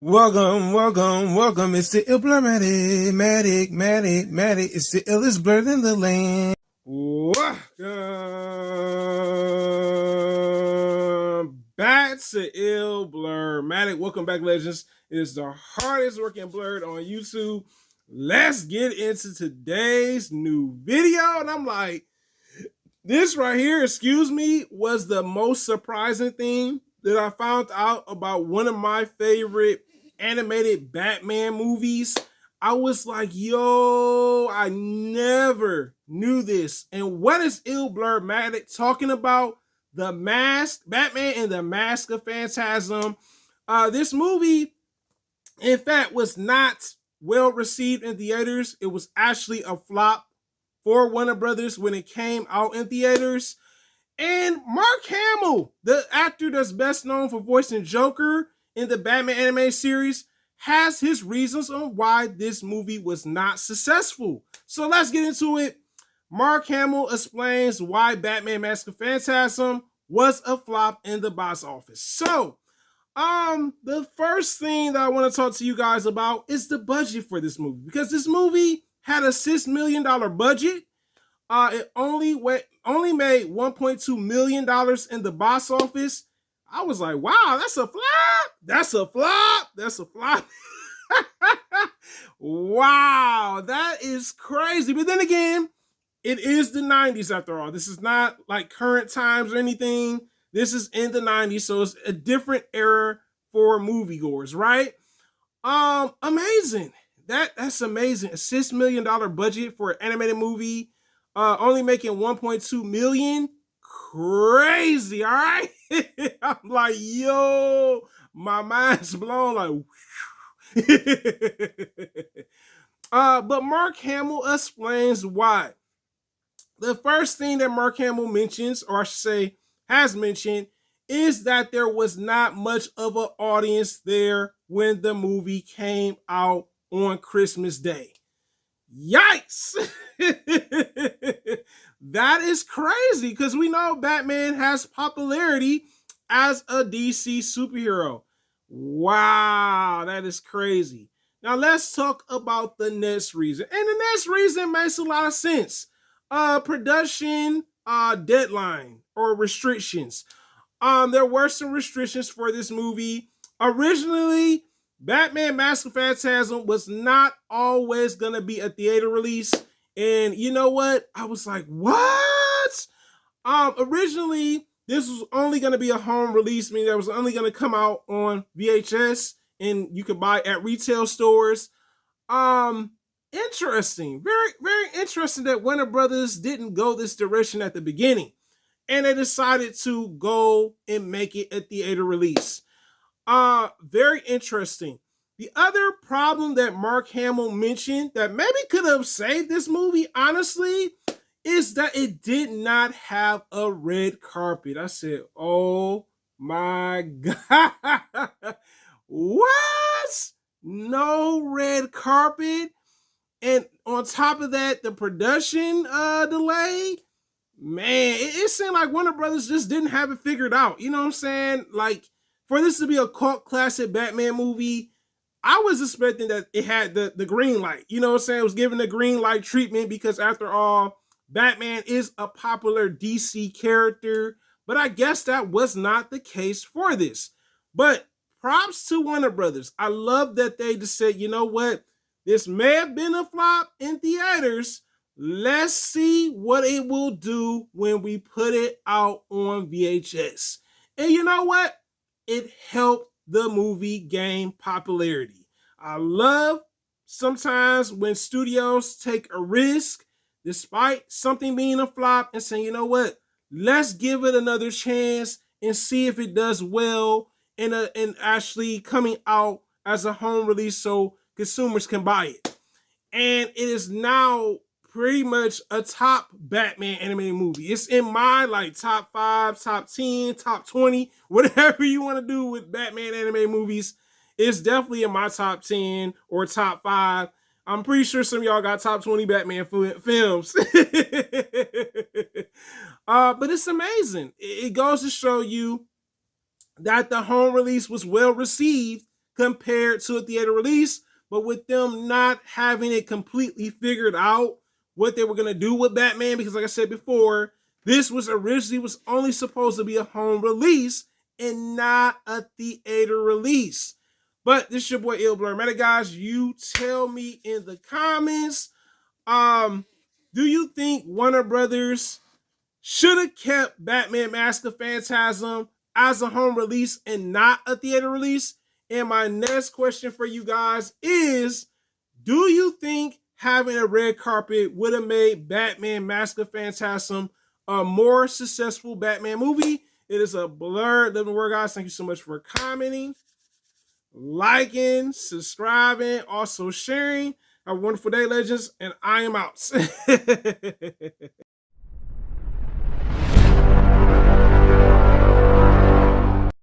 Welcome. It's the Matic. It's the illest blurred in the land. Welcome back to Ill Blur Matic. Welcome back, legends. It is the hardest working blurred on YouTube. Let's get into today's new video. And I'm like, this right here, excuse me, was the most surprising thing that I found out about one of my favorite animated Batman movies. I was like, yo, I never knew this. And what is Ill Blur Matic talking about? The Mask, Batman and the Mask of Phantasm. This movie, in fact, was not well received in theaters. It was actually a flop for Warner Brothers when it came out in theaters. And Mark Hamill, the actor that's best known for voicing Joker in the Batman anime series, has his reasons on why this movie was not successful. So let's get into it. Mark Hamill explains why Batman Mask of Phantasm was a flop in the box office. So, the first thing that I want to talk to you guys about is the budget for this movie, because this movie had a $6 million budget. It only made $1.2 million in the box office. I was like, wow, that's a flop. That's a flop. That's a flop. Wow, that is crazy. But then again, it is the 90s after all. This is not like current times or anything. This is in the 90s, so it's a different era for moviegoers, right? Amazing. That's amazing. A $6 million budget for an animated movie, only making 1.2 million. Crazy, all right? I'm like, yo, my mind's blown. Like, but Mark Hamill explains why. The first thing that Mark Hamill mentions, or I should say has mentioned, is that there was not much of an audience there when the movie came out on Christmas Day. Yikes! That is crazy, because we know Batman has popularity as a DC superhero. Wow, that is crazy. Now let's talk about the next reason. And the next reason makes a lot of sense. Production deadline or restrictions. There were some restrictions for this movie. Originally, Batman Mask of Phantasm was not always going to be a theater release. And you know what? I was like, what? Originally, this was only going to be a home release, meaning that was only going to come out on VHS and you could buy at retail stores. Interesting. Very, very interesting that Warner Brothers didn't go this direction at the beginning. And they decided to go and make it a theater release. Very interesting. The other problem that Mark Hamill mentioned that maybe could have saved this movie, honestly, is that it did not have a red carpet. I said, oh my God. What? No red carpet? And on top of that, the production delay, man, it seemed like Warner Brothers just didn't have it figured out. You know what I'm saying? Like, for this to be a cult classic Batman movie, I was expecting that it had the green light. You know what I'm saying? It was given the green light treatment because, after all, Batman is a popular DC character. But I guess that was not the case for this. But props to Warner Brothers. I love that they just said, you know what? This may have been a flop in theaters. Let's see what it will do when we put it out on VHS. And you know what? It helped the movie gain popularity. I love sometimes when studios take a risk despite something being a flop and saying, you know what? Let's give it another chance and see if it does well and actually coming out as a home release so consumers can buy it. And it is now pretty much a top Batman animated movie. It's in my like top 5, top 10, top 20, whatever you want to do with Batman animated movies. It's definitely in my top 10 or top 5. I'm pretty sure some of y'all got top 20 Batman films. But it's amazing. It goes to show you that the home release was well received compared to a theater release, but with them not having it completely figured out what they were going to do with Batman, because like I said before, this was originally was only supposed to be a home release and not a theater release. But this is your boy Il Blur Meta, guys. You tell me in the comments, do you think Warner Brothers should have kept Batman Mask of Phantasm as a home release and not a theater release? And my next question for you guys is, do you think having a red carpet would have made Batman Mask of Phantasm a more successful Batman movie? It is a blurred living word, guys. Thank you so much for commenting, liking, subscribing, also sharing. Have a wonderful day, legends, and I am out.